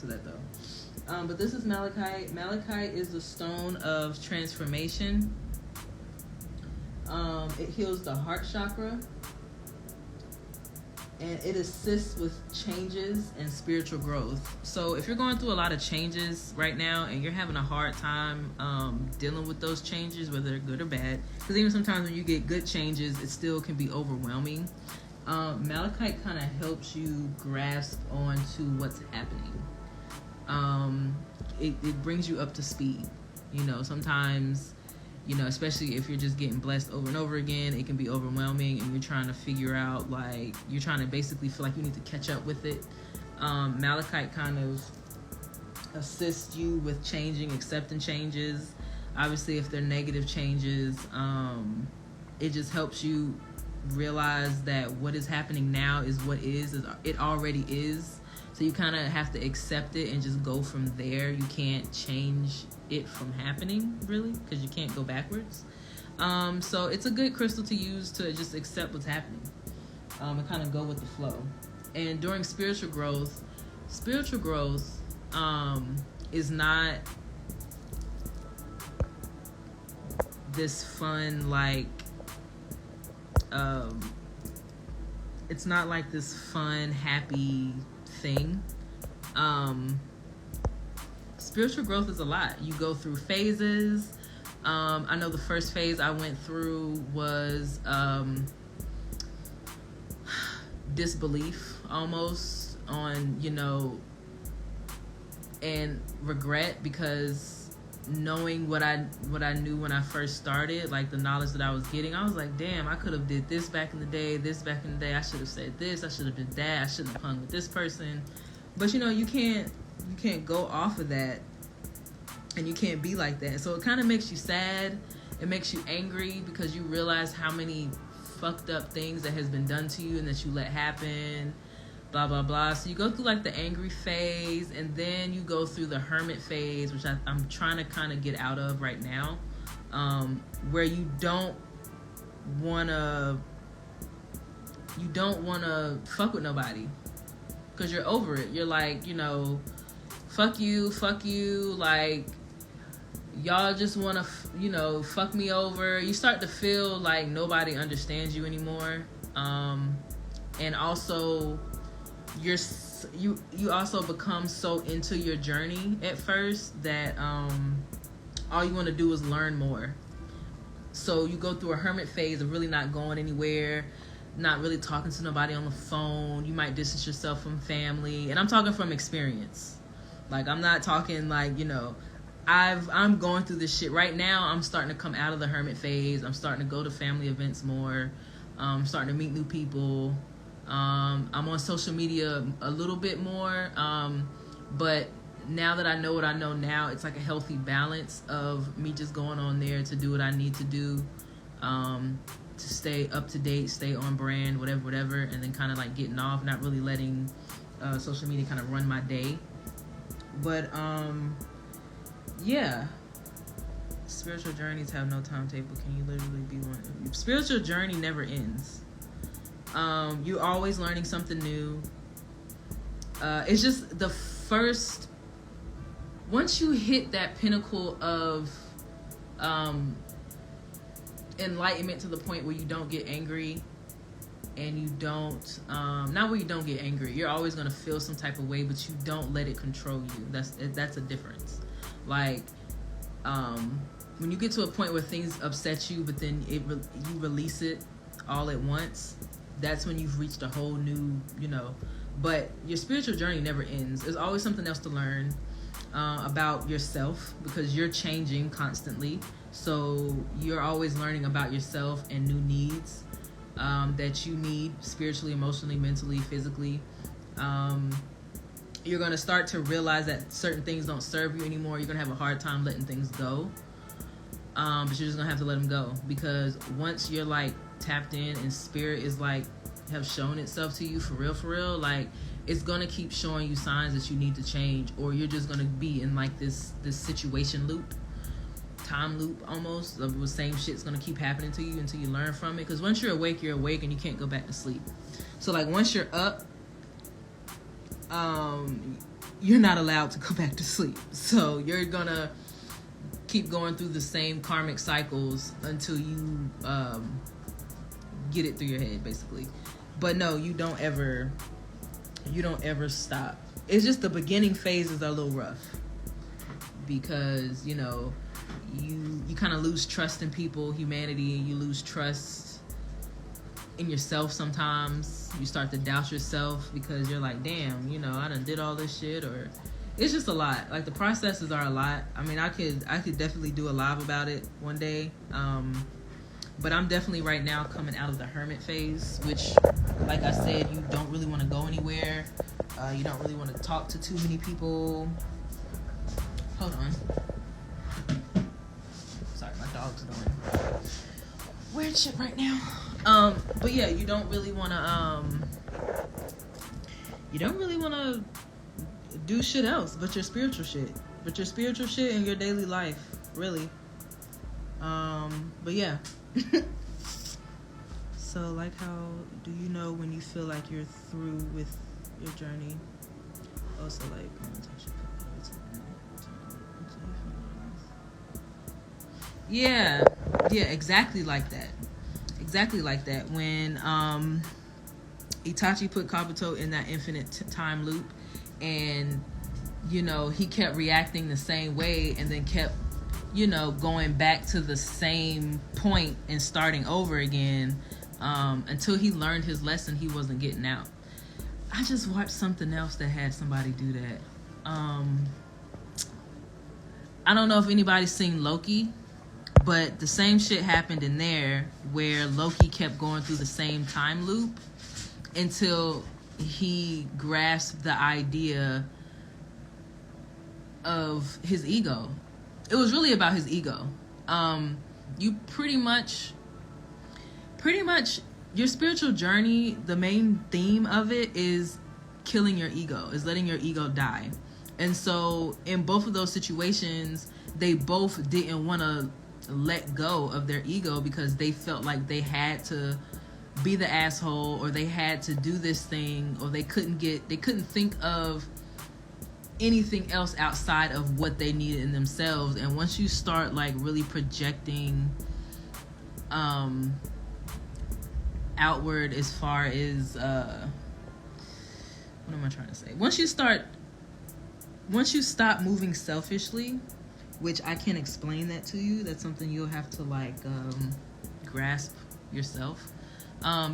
to that though. But this is Malachite. Malachite is the stone of transformation. It heals the heart chakra. And it assists with changes and spiritual growth. So if you're going through a lot of changes right now and you're having a hard time dealing with those changes, whether they're good or bad, because even sometimes when you get good changes, it still can be overwhelming. Malachite kind of helps you grasp onto what's happening. It brings you up to speed. You know, sometimes, you know, especially if you're just getting blessed over and over again, it can be overwhelming and you're trying to figure out, like, you're trying to basically feel like you need to catch up with it. Malachite kind of assists you with accepting changes. Obviously, if they're negative changes, it just helps you realize that what is happening now is what it already is. So you kind of have to accept it and just go from there. You can't change it from happening, really, because you can't go backwards. So it's a good crystal to use to just accept what's happening and kind of go with the flow. And during spiritual growth is not this fun, like, it's not like this fun, happy thing. Spiritual growth is a lot. You go through phases. I know the first phase I went through was disbelief almost on, you know, and regret, because knowing what I knew when I first started, like the knowledge that I was getting, I was like, damn, I could have did this back in the day, I should have said this, I should have did that, I shouldn't have hung with this person. But you know, you can't go off of that, and you can't be like that. So it kind of makes you sad, it makes you angry, because you realize how many fucked up things that has been done to you and that you let happen, blah blah blah. So you go through like the angry phase, and then you go through the hermit phase, which I'm trying to kind of get out of right now, where you don't want to fuck with nobody, because you're over it. You're like, you know, fuck you, like, y'all just want to, you know, fuck me over. You start to feel like nobody understands you anymore. And also you also become so into your journey at first that all you want to do is learn more. So you go through a hermit phase of really not going anywhere, not really talking to nobody on the phone. You might distance yourself from family, and I'm talking from experience. Like, I'm not talking like, you know, I'm going through this shit right now. I'm starting to come out of the hermit phase. I'm starting to go to family events more. I'm starting to meet new people. I'm on social media a little bit more, but now that I know what I know now, it's like a healthy balance of me just going on there to do what I need to do, to stay up to date, stay on brand, whatever, and then kind of like getting off, not really letting social media kind of run my day. But yeah, spiritual journeys have no timetable. Can you literally be one? Spiritual journey never ends. You're always learning something new. It's just the first, once you hit that pinnacle of enlightenment to the point where you don't get angry, and you don't, not where you don't get angry, you're always going to feel some type of way, but you don't let it control you. That's a difference. Like, when you get to a point where things upset you, but then you release it all at once, that's when you've reached a whole new, you know. But your spiritual journey never ends. There's always something else to learn about yourself, because you're changing constantly. So you're always learning about yourself and new needs that you need spiritually, emotionally, mentally, physically. You're going to start to realize that certain things don't serve you anymore. You're going to have a hard time letting things go. But you're just going to have to let them go, because once you're like tapped in and spirit is like have shown itself to you for real, like, it's going to keep showing you signs that you need to change, or you're just going to be in like this situation loop, time loop almost, of the same shit's going to keep happening to you until you learn from it. Because once you're awake and you can't go back to sleep. So like, once you're up, you're not allowed to go back to sleep. So you're gonna keep going through the same karmic cycles until you get it through your head, basically. But no, you don't ever stop. It's just the beginning phases are a little rough because, you know, you kind of lose trust in people, humanity. You lose trust in yourself sometimes. You start to doubt yourself because you're like, damn, you know, I done did all this shit. Or it's just a lot. Like, the processes are a lot. I mean, I could definitely do a live about it one day. But I'm definitely right now coming out of the hermit phase, which, like I said, you don't really want to go anywhere. You don't really want to talk to too many people. Hold on. Sorry, my dog's doing weird shit right now. But yeah, you don't really want to do shit else but your spiritual shit. But your spiritual shit in your daily life, really. But yeah. So, like, how do you know when you feel like you're through with your journey? Also, like, yeah, exactly like that. When Itachi put Kabuto in that infinite time loop, and, you know, he kept reacting the same way and then kept, you know, going back to the same point and starting over again, until he learned his lesson. He wasn't getting out. I just watched something else that had somebody do that. I don't know if anybody's seen Loki, but the same shit happened in there where Loki kept going through the same time loop until he grasped the idea of his ego. It was really about his ego. You pretty much your spiritual journey, the main theme of it is killing your ego, is letting your ego die. And so in both of those situations, they both didn't want to let go of their ego because they felt like they had to be the asshole, or they had to do this thing, or they couldn't think of anything else outside of what they needed in themselves. And once you start, like, really projecting outward as far as what am I trying to say? Once you stop moving selfishly, which I can't explain that to you, that's something you'll have to, like, grasp yourself.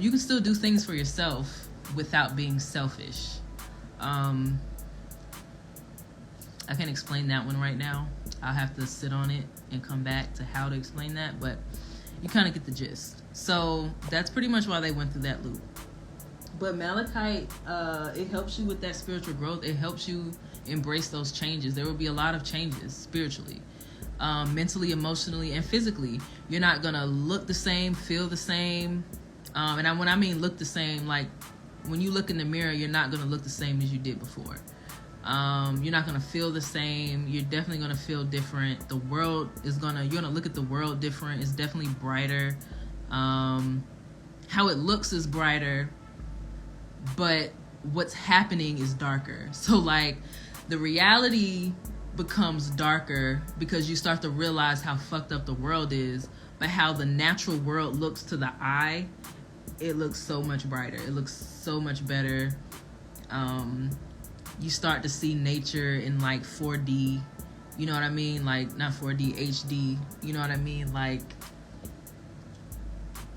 You can still do things for yourself without being selfish. I can't explain that one right now. I'll have to sit on it and come back to how to explain that, but you kind of get the gist. So that's pretty much why they went through that loop. But Malachite, it helps you with that spiritual growth. It helps you embrace those changes. There will be a lot of changes spiritually, mentally, emotionally, and physically. You're not going to look the same, feel the same. And when I mean look the same, like, when you look in the mirror, you're not going to look the same as you did before. You're not going to feel the same. You're definitely going to feel different. You're going to look at the world different. It's definitely brighter. How it looks is brighter, but what's happening is darker. So, like, the reality becomes darker because you start to realize how fucked up the world is, but how the natural world looks to the eye, it looks so much brighter. It looks so much better. You start to see nature in, like, 4D, you know what I mean? Like, not 4D, HD, you know what I mean? Like,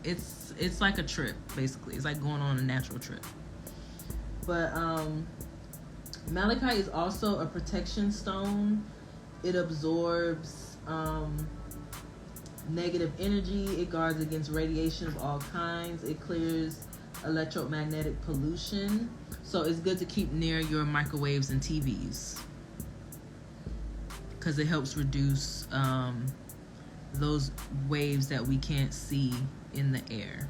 it's like a trip, basically. It's like going on a natural trip. But Malachite is also a protection stone. It absorbs negative energy. It guards against radiation of all kinds. It clears electromagnetic pollution. So it's good to keep near your microwaves and TVs because it helps reduce those waves that we can't see in the air.